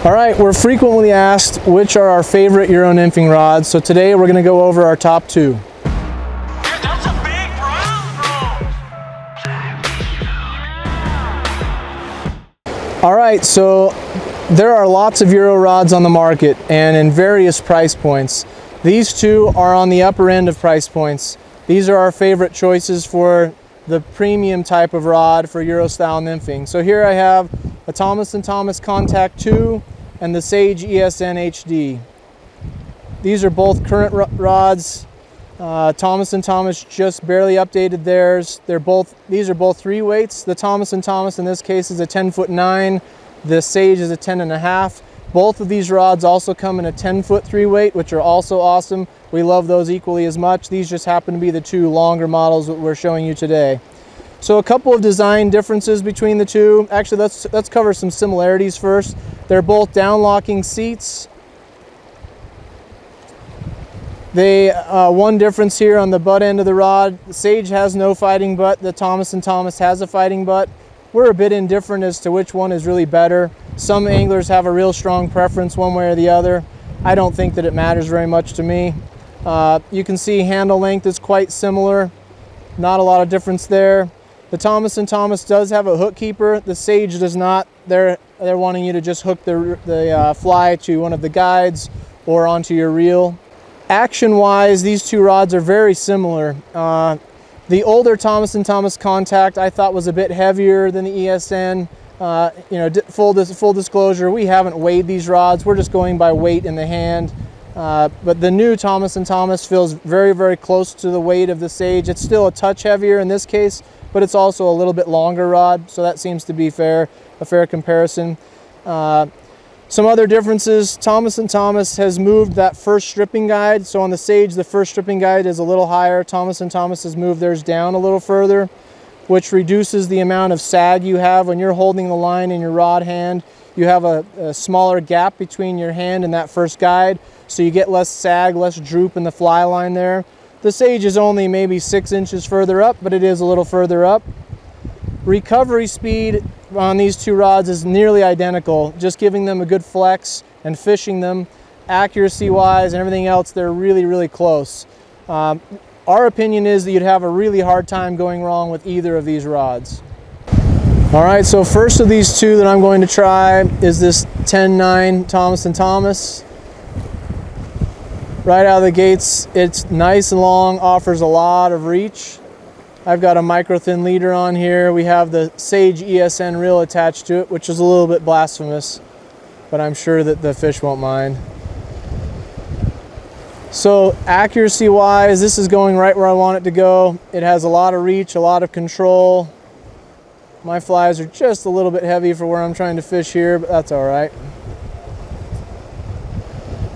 All right, we're frequently asked which are our favorite Euro nymphing rods, so today we're going to go over our top two. That's a big round, bro. All right, so there are lots of Euro rods on the market and in various price points. These two are on the upper end of price points. These are our favorite choices for the premium type of rod for Euro style nymphing. So here I have a Thomas & Thomas Contact 2 and the Sage ESN HD. These are both current rods. Thomas & Thomas just barely updated theirs. These are both 3 weights. The Thomas & Thomas in this case is a 10'9". The Sage is a 10.5. Both of these rods also come in a 10-foot 3 weight, which are also awesome. We love those equally as much. These just happen to be the 2 longer models that we're showing you today. So a couple of design differences between the two. Actually, let's cover some similarities first. They're both down-locking seats. One difference here on the butt end of the rod, the Sage has no fighting butt, the Thomas & Thomas has a fighting butt. We're a bit indifferent as to which one is really better. Some anglers have a real strong preference one way or the other. I don't think that it matters very much to me. You can see handle length is quite similar. Not a lot of difference there. The Thomas & Thomas does have a hook keeper. The Sage does not. They're wanting you to just hook the fly to one of the guides or onto your reel. Action-wise, these two rods are very similar. The older Thomas & Thomas Contact I thought was a bit heavier than the ESN. You know, full disclosure, we haven't weighed these rods. We're just going by weight in the hand. But the new Thomas & Thomas feels very, very close to the weight of the Sage. It's still a touch heavier in this case, but it's also a little bit longer rod, so that seems to be a fair comparison. Some other differences, Thomas & Thomas has moved that first stripping guide. So on the Sage, the first stripping guide is a little higher. Thomas & Thomas has moved theirs down a little further, which reduces the amount of sag you have when you're holding the line in your rod hand. You have a smaller gap between your hand and that first guide, so you get less sag, less droop in the fly line there. The Sage is only maybe 6 inches further up, but it is a little further up. Recovery speed on these two rods is nearly identical, just giving them a good flex and fishing them. Accuracy-wise and everything else, they're really, really close. Our opinion is that you'd have a really hard time going wrong with either of these rods. All right, so first of these two that I'm going to try is this 10'9" Thomas & Thomas. Right out of the gates, it's nice and long, offers a lot of reach. I've got a micro thin leader on here. We have the Sage ESN reel attached to it, which is a little bit blasphemous, but I'm sure that the fish won't mind. So accuracy wise, this is going right where I want it to go. It has a lot of reach, a lot of control. My flies are just a little bit heavy for where I'm trying to fish here, but that's all right.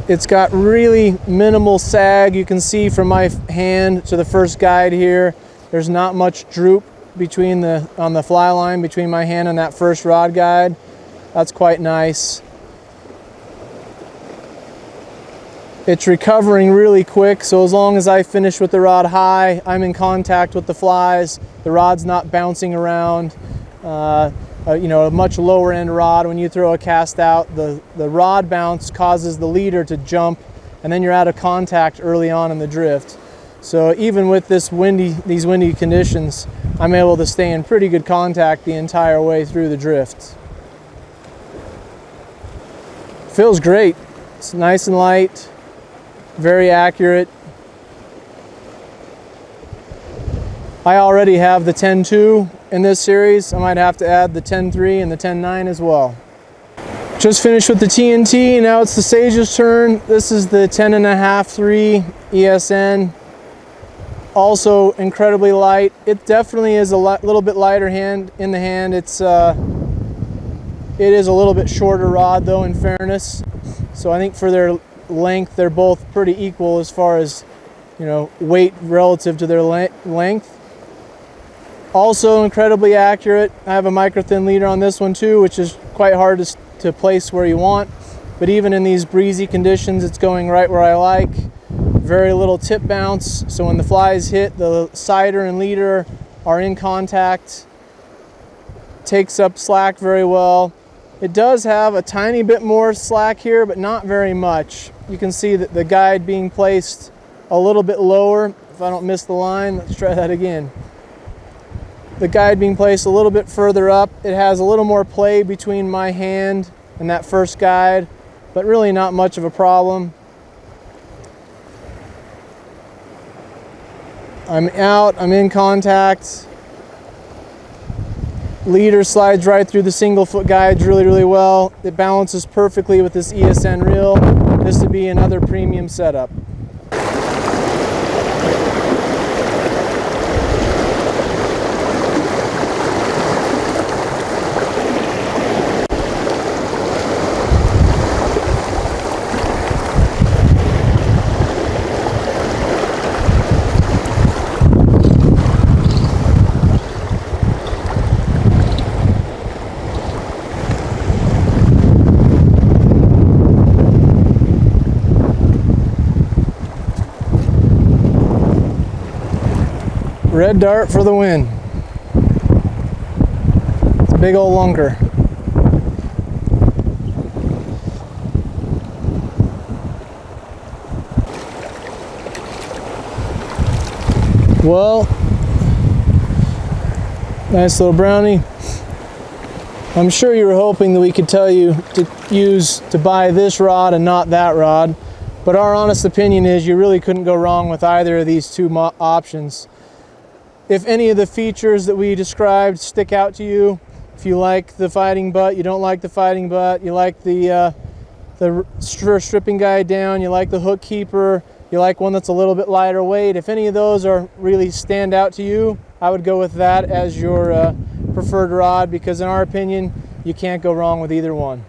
It's got really minimal sag. You can see from my hand to the first guide here, there's not much droop on the fly line between my hand and that first rod guide. That's quite nice. It's recovering really quick, so as long as I finish with the rod high, I'm in contact with the flies. The rod's not bouncing around. You know, a much lower end rod, when you throw a cast out, the rod bounce causes the leader to jump, and then you're out of contact early on in the drift. So even with these windy conditions, I'm able to stay in pretty good contact the entire way through the drift. Feels great. It's nice and light, very accurate. I already have the 10.2 in this series. I might have to add the 10.3 and the 10.9 as well. Just finished with the TNT, now it's the Sage's turn. This is the 10.5-3 ESN. Also incredibly light. It definitely is a little bit lighter in the hand. It is a little bit shorter rod though, in fairness. So I think for their length, they're both pretty equal as far as, you know, weight relative to their length. Also incredibly accurate. I have a micro thin leader on this one too, which is quite hard to place where you want. But even in these breezy conditions, it's going right where I like. Very little tip bounce, so when the flies hit, the sider and leader are in contact. Takes up slack very well. It does have a tiny bit more slack here, but not very much. You can see that the guide being placed a little bit lower. If I don't miss the line, let's try that again. The guide being placed a little bit further up. It has a little more play between my hand and that first guide, but really not much of a problem. I'm out, I'm in contact. Leader slides right through the single foot guides really well. It balances perfectly with this ESN reel. This would be another premium setup. Red dart for the win. It's a big old lunker. Well, nice little brownie. I'm sure you were hoping that we could tell you to buy this rod and not that rod, but our honest opinion is you really couldn't go wrong with either of these two options. If any of the features that we described stick out to you, if you like the fighting butt, you don't like the fighting butt, you like the stripping guide down, you like the hook keeper, you like one that's a little bit lighter weight, if any of those are really stand out to you, I would go with that as your preferred rod, because in our opinion, you can't go wrong with either one.